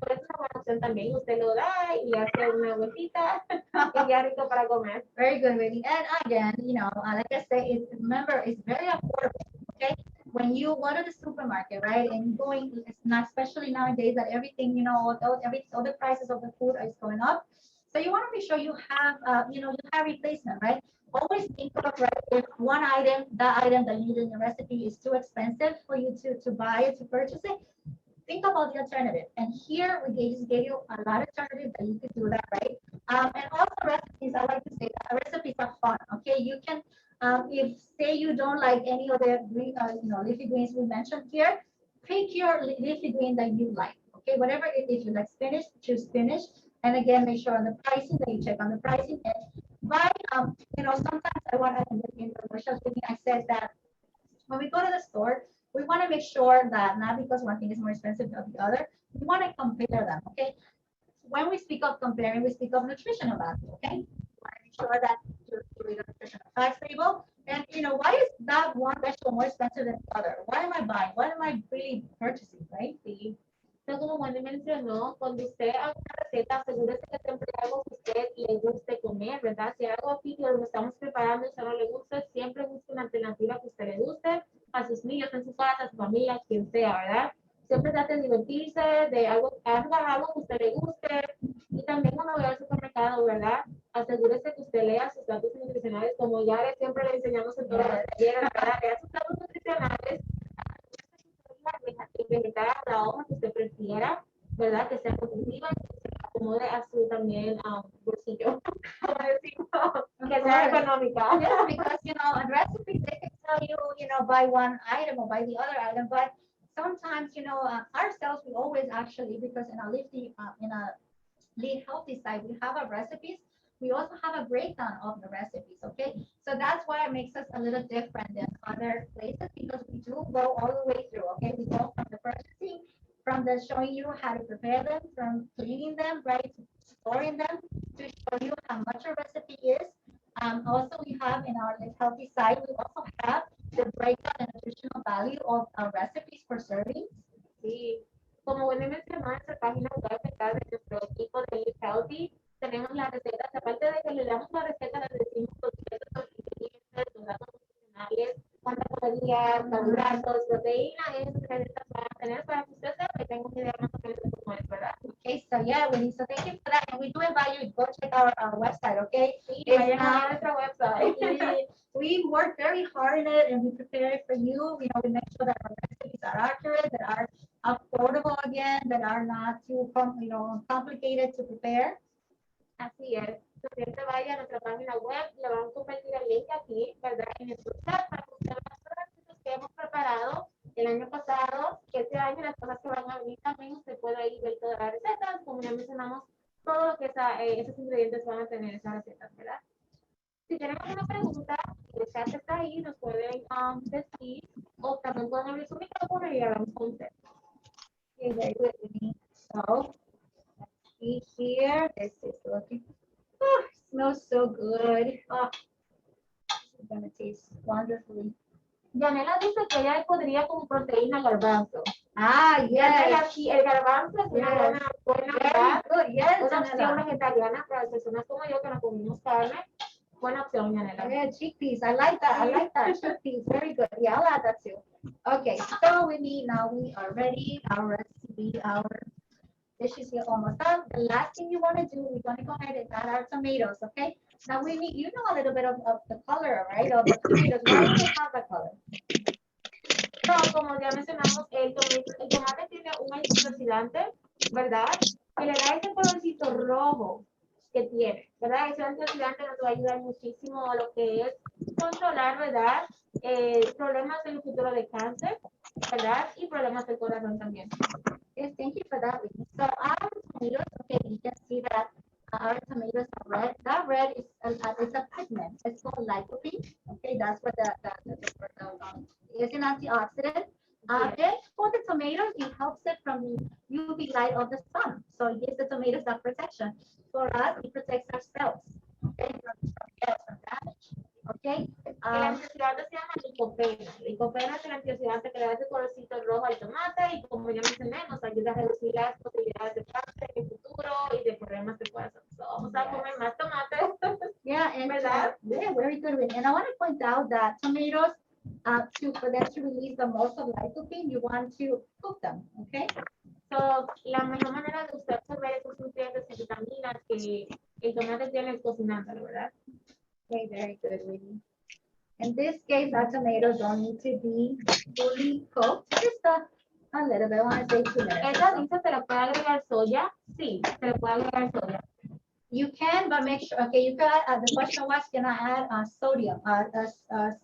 Pero es una buena opción también. Usted lo da y hace una vueltita y ya rico para comer. Very good, baby. And again, like I say, remember, it's very affordable, okay? When you go to the supermarket, right, and it's not, especially nowadays that everything, all the prices of the food is going up. So you want to make sure you have, you have replacement, right? Always think of, right, if one item, that item that you need in your recipe is too expensive for you to buy it, to purchase it, think about the alternative. And here we just gave you a lot of alternatives that you could do that, right? And also recipes, I like to say that recipes are fun. Okay, you can if say you don't like any of the green, leafy greens we mentioned here, pick your leafy green that you like. Okay, whatever it is, you like spinach, choose spinach. And again, make sure on the pricing that you check on the pricing and buy. Sometimes I want to in the workshop meeting, I said that when we go to the store, we want to make sure that not because one thing is more expensive than the other, we want to compare them. Okay, when we speak of comparing, we speak of nutritional value. Okay, we want to make sure that you read the nutritional facts label. And why is that one vegetable more expensive than the other? What am I buying? What am I really purchasing? Right? Sí. Pero como Wendy mencionó, cuando usted haga una receta, asegúrese que siempre algo que a usted le guste comer, ¿verdad? Si hay algo aquí que lo estamos preparando y a usted no le gusta, siempre busque una alternativa que a usted le guste, a sus niños, en su casa, a su familia, quien sea, ¿verdad? Siempre trate de divertirse, de haga algo que a usted le guste. Y también cuando vaya al supermercado, ¿verdad? Asegúrese que usted lea sus datos nutricionales, como ya siempre le enseñamos en todas las talleres, ¿verdad? Lea sus datos nutricionales, implementar la hoja que usted prefiera, ¿verdad? Que sea nutritiva y que se acomode a su también bolsillo, como decimos, que sea económica. Yeah, because a recipe they can tell you, buy one item or buy the other item, but sometimes, ourselves we always actually because in a lead healthy side we have our recipes. We also have a breakdown of the recipes, okay? So that's why it makes us a little different than other places because we do go all the way through, okay? We go from the purchasing, from the showing you how to prepare them, from cleaning them, right, to storing them, to show you how much a recipe is. Also, we have in our Live Healthy site, we also have the breakdown and nutritional value of our recipes for servings. Sí, como Wendy mencionó en nuestra página web, ¿verdad? De nuestro equipo de Live Healthy, tenemos las recetas, aparte de que le damos la receta, les decimos los ingredientes, los datos nutricionales, cuántas calorías, carbohidratos, proteínas, esas recetas van a tener para que usted sepa y tenga una idea más o menos de cómo es, ¿verdad? Okay, so yeah, Winnie, so thank you for that. And we do invite you to go check out our website, okay? Sí, If vayan a not, nuestra website. we work very hard in it and we prepare it for you. We make sure that our recipes are accurate, that are affordable again, that are not too complicated to prepare. Así es. Siempre vaya a nuestra página web, le van a compartir el link aquí, ¿verdad? En el chat para que usted vea las recetas que hemos preparado el año pasado, que este año las cosas que van a venir también, usted puede ahí ver todas las recetas, como ya mencionamos, todo lo que esos ingredientes van a tener esas recetas, ¿verdad? Si tienen alguna pregunta, el chat está ahí, nos pueden decir, o también pueden abrir su micrófono y hablamos con usted. Okay, very good, Winnie. So, let's see here. This is looking, smells so good. Oh, it's gonna taste wonderfully. Yanela dice que ella podría como proteína garbanzo. Ah, Yanela, yes. sí, el garbanzo es una buena Very good, yes, una opción Janela. vegetariana para las personas como yo que no comemos carne. Buena opción, Yanela. Yeah, chickpeas. I like that. I like that. Chickpeas. Very good. Yeah, I'll add that too. Okay, so we are ready. Our recipe, our dish is here almost done. The last thing you want to do, we're going to go ahead and add our tomatoes, okay? Now we need, a little bit of the color, right? Of the tomatoes. Why do they have that color? No, como ya mencionamos, el tomate tiene un antioxidante, ¿verdad? Que le da ese colorcito rojo que tiene, ¿verdad? Ese antioxidante nos va a ayudar muchísimo a lo que es controlar, ¿verdad? Problemas en el futuro de cáncer, ¿verdad? Y problemas del corazón también. Yes, thank you for that, Whitney. So our tomatoes, okay, you can see that our tomatoes are red. That red is a pigment. It's called lycopene. Okay, that's what the is an antioxidant. And for the tomatoes, it helps it from the UV light of the sun. So it gives the tomatoes that protection. For us, it protects our cells, okay, from damage. Okay. El antioxidante se llama licopeno. Licopeno es el antioxidante que le da ese colorcito rojo al tomate y como ya mencioné, nos ayuda a reducir las posibilidades de cáncer en el futuro y de problemas de corazón. So, vamos a comer más tomate. Yeah, and ¿verdad? Yeah, very good. And I want to point out that tomatoes, for them to release the most of lycopene, you want to cook them, okay? So, la mejor manera de usted absorber esos nutrientes y vitaminas que el tomate tiene es cocinándolo, ¿verdad? Okay, very good, Whitney. In this case, our tomatoes don't need to be fully cooked, just A little bit, I want to say 2 minutes. Ella dice, ¿se le puede agregar soya? Sí, se le puede agregar soya. You can, but make sure, okay, you got, the question was, can I add sodium,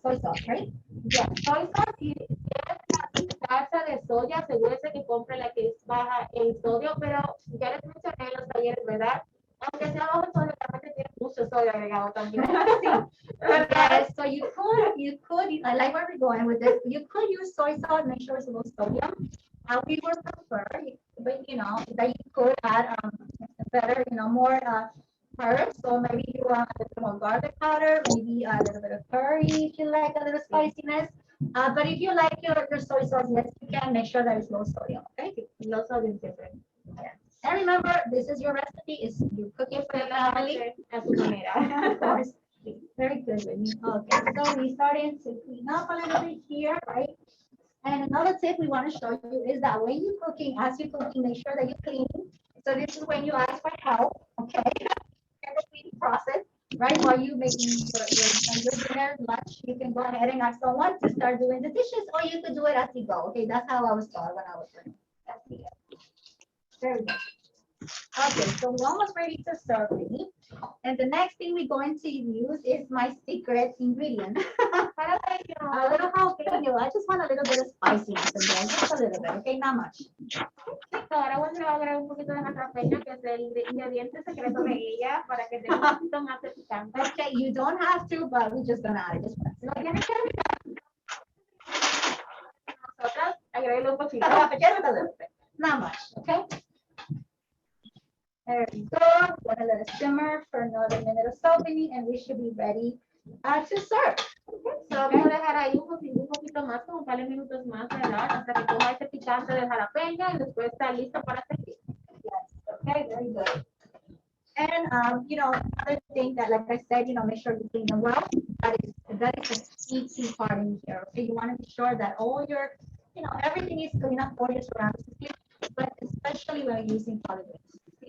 soy sauce, right? Ya, soy sauce, si es salsa de soya, asegúrese que compre la que es baja en sodio, pero ya les mencioné en los talleres, ¿verdad? Aunque sea bajo en sodio, realmente tiene mucho sodio agregado también. Yes, so you could, I like where we're going with this. You could use soy sauce, make sure it's low sodium. We would prefer, but you know, that you could add better, you know, more herbs. So maybe you want a little more garlic powder, maybe a little bit of curry if you like a little spiciness. But if you like your soy sauce, yes, you can make sure that it's low sodium, okay? Low sodium siempre. And remember, this is your recipe, is you're cooking for your family. A su manera. Of course. Very good, Whitney. Okay, so we started to clean up a little bit here, right? And another tip we want to show you is that when you're cooking, as you're cooking, make sure that you're cleaning. So this is when you ask for help, okay? In the cleaning process, right? While you making your dinner, lunch, you can go ahead and ask someone to start doing the dishes, or you could do it as you go. Okay, that's how I was taught when I was learning. That's the very good. Okay, so we're almost ready to serve, Whitney. And the next thing we're going to use is my secret ingredient. A little jalapeno. I just want a little bit of spiciness in there, just a little bit, okay? Not much. Ahora voy a agregar un poquito de jalapeño, que es el ingrediente secreto de ella, para que tenga un poquito más de picante. Okay, you don't have to, but we're just gonna add it. Just No tiene que agregar. Nosotras agreguéle un poquito. just a little bit, not much, okay? There we go. We're gonna let it simmer for another minute or so, Vinny, and we should be ready to serve. So vamos a dejar ahí un poquito más, como un par de minutos más, ¿verdad? Hasta que coja ese picante del jalapeño y después está listo para servir. Yes, okay, very good. And you know, another thing that, like I said, you know, make sure you clean them well. That is the key part in here. Okay, you want to be sure that all your, you know, everything is clean up, all your surroundings is clean, but especially when you're using polygrams.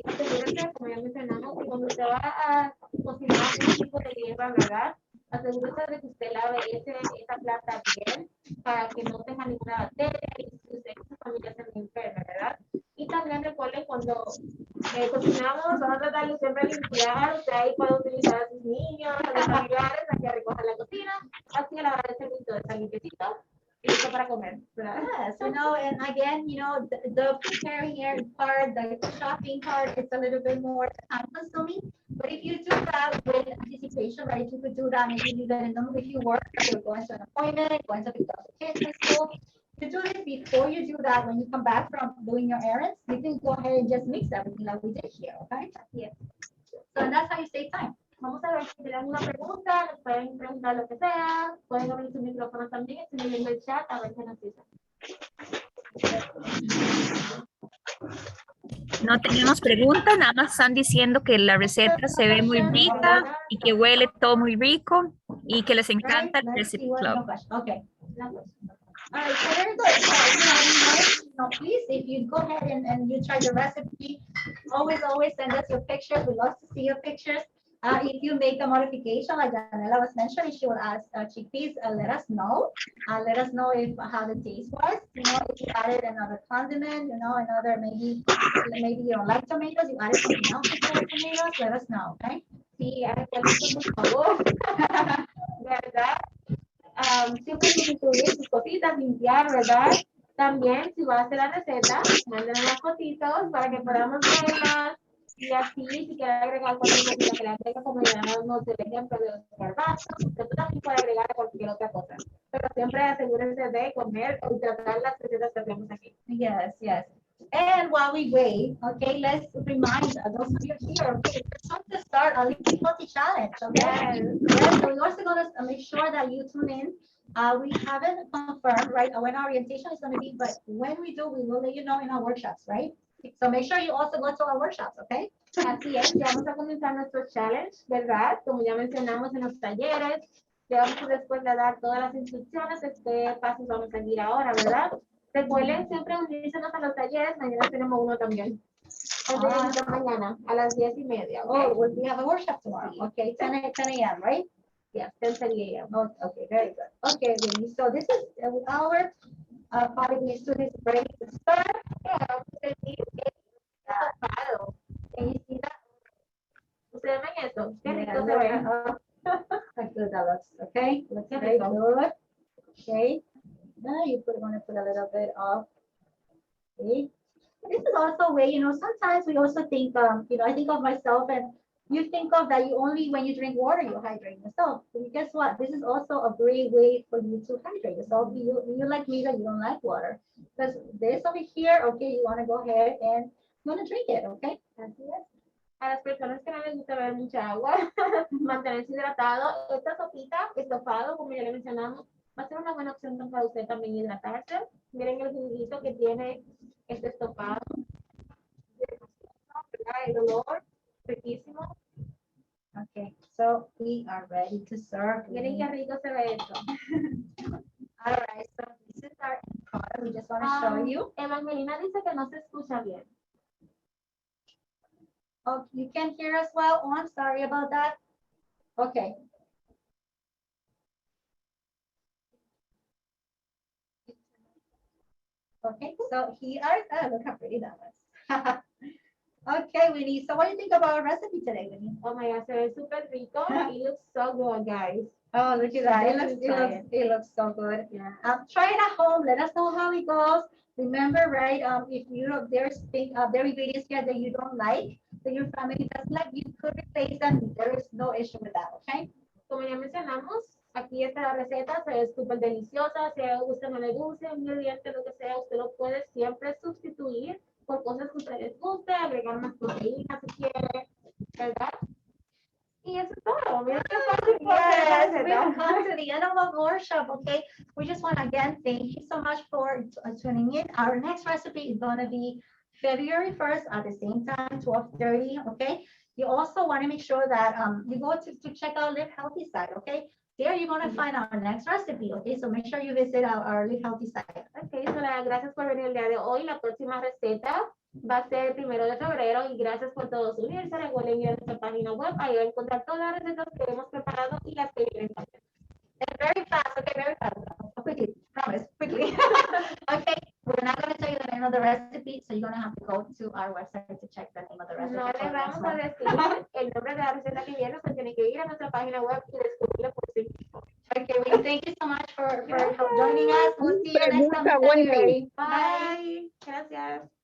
Asegúrese, como ya mencionamos, que cuando usted va a cocinar un tipo de hierba, ¿verdad? Asegúrese de que usted lave esa plata bien para que no tenga ninguna bacteria y que usted y su familia se enferme, ¿verdad? Y también recuerden cuando cocinamos, vamos a tratar de siempre limpiar, usted ahí puede utilizar a sus niños, a los familiares, a que recojan la cocina, así a la hora de servir todo está limpiecito. Listo para comer, ¿verdad? Yes, you know, and again, you know, the preparing here part, the shopping part, it's a little bit more time consuming. But if you do that with anticipation, right, you could do that, maybe you let them know if you work, if you're going to an appointment, going to pick up the kids in school. To do this before you do that, when you come back from doing your errands, you can go ahead and just mix everything like we did here, okay? Yes. So and that's how you save time. Vamos a ver si tienen alguna pregunta, nos pueden preguntar lo que sea, pueden abrir su micrófono también, estoy leyendo el chat, a ver qué nos dicen. No tenemos preguntas, nada más están diciendo que la receta se ve muy rica y que huele todo muy rico y que les encanta el Let's Recipe see what no Club. question. Okay. All right, so very good. So, you know, please, if you go ahead and you try the recipe, always send us your pictures. We love to see your pictures. If you make a modification, like Daniela was mentioning, she will ask chickpeas, let us know. Let us know if how the taste was. You know, if you added another condiment, you know, another maybe you don't like tomatoes, you added something else instead of tomatoes, let us know, okay? Sí, recuerden por favor, ¿verdad? Siempre sustituir sus cositas, limpiar, ¿verdad? También, si va a hacer la receta, mándenos las fotitos para que podamos verlas. Y así, si quiere agregar cualquier cosita que le agrega, como ya nos del ejemplo de los garbanzos, usted también puede agregar cualquier otra cosa. Pero siempre asegúrense de comer y tratar las recetas que hacemos aquí. Yes, yes. And while we wait, okay, let's remind those of you here, okay, it's time to start a Liquid Healthy Challenge, okay? Yes, so we're also gonna make sure that you tune in. We haven't confirmed, right, when our orientation is gonna be, but when we do, we will let you know in our workshops, right? So make sure you also go to our workshops, okay? Así es, ya vamos a comenzar nuestro challenge, ¿verdad? Como ya mencionamos en los talleres, le vamos a después de dar todas las instrucciones de qué pasos vamos a seguir ahora, ¿verdad? Recuerden siempre unirse a los talleres, mañana tenemos uno también. El de mañana a las 10:30. Oh, we have a workshop tomorrow, okay, 10 a.m., right? Yes, 10:30 a.m. Oh, okay, very good. Okay, Vinny, so this is our Part of the students ready to start. Yeah, ustedes sí, tapado. Can you see that? ¿Ustedes ven eso? Qué Yeah, rico se look ve. at- How good that looks, okay? Looks Qué very rico. good. Okay. Now want to put a little bit of, okay. This is also a way, sometimes we also think, I think of myself and you think of that you only when you drink water, you hydrate yourself. But guess what? This is also a great way for you to hydrate yourself. You like me that you don't like water. Because this over here, okay, you want to go ahead and you want to drink it, okay? Así es. A las personas que no les gusta beber mucha agua, mantenerse hidratado, esta sopita, estofado, como ya le mencionamos, va a ser una buena opción para usted también hidratarse. Miren el juguito que tiene este estofado. El olor, riquísimo. Okay, so we are ready to serve. Miren qué rico se ve esto. All right, so this is our end product. We just want to show you. Evangelina dice que no se escucha bien. Oh, you can hear us well? Oh, I'm sorry about that. Okay. Okay, so here are, look how pretty that was. Okay, Winnie, so what do you think about our recipe today, Winnie? Oh my God, se ve súper rico. It looks so good, guys. Oh, look at that. Definitely try It looks so good. Yeah. Try it at home. Let us know how it goes. Remember, right? If there's there ingredients here that you don't like, that your family doesn't like, you could replace them. There is no issue with that, okay? Como ya mencionamos, aquí esta receta se ve súper deliciosa. Si a usted no le gusta, un ingrediente, lo que sea, usted lo puede siempre sustituir por cosas que a usted les guste, agregar más proteínas si quiere, ¿verdad? Y eso es todo. Mira qué fácil fue Yes, la we've receta. come to the end of our workshop, okay? We just want to again thank you so much for tuning in. Our next recipe is going to be February 1st at the same time, 12:30, okay? You also want to make sure that you go to check out Live Healthy site, okay? There you're going to find our next recipe, okay? So make sure you visit our Live Healthy site. Ok, Soraya, gracias por venir el día de hoy. La próxima receta va a ser el 1 de febrero y gracias por todos unirse. Recuerden ir a nuestra página web, ahí va a encontrar todas las recetas que hemos preparado y las que vienen también. And very fast, okay, very fast. Quickly, promise, quickly. Okay, we're not going to tell you the name of the recipe, so you're going to have to go to our website to check the name of the recipe. No for les the next vamos a one. decir el nombre de la receta que viene, pues tienen que ir a nuestra página web y descubrirla por sí mismos. Okay, well, thank you so much for joining us. We'll see you next time in Pregunta, Wendy. February. Bye. Gracias.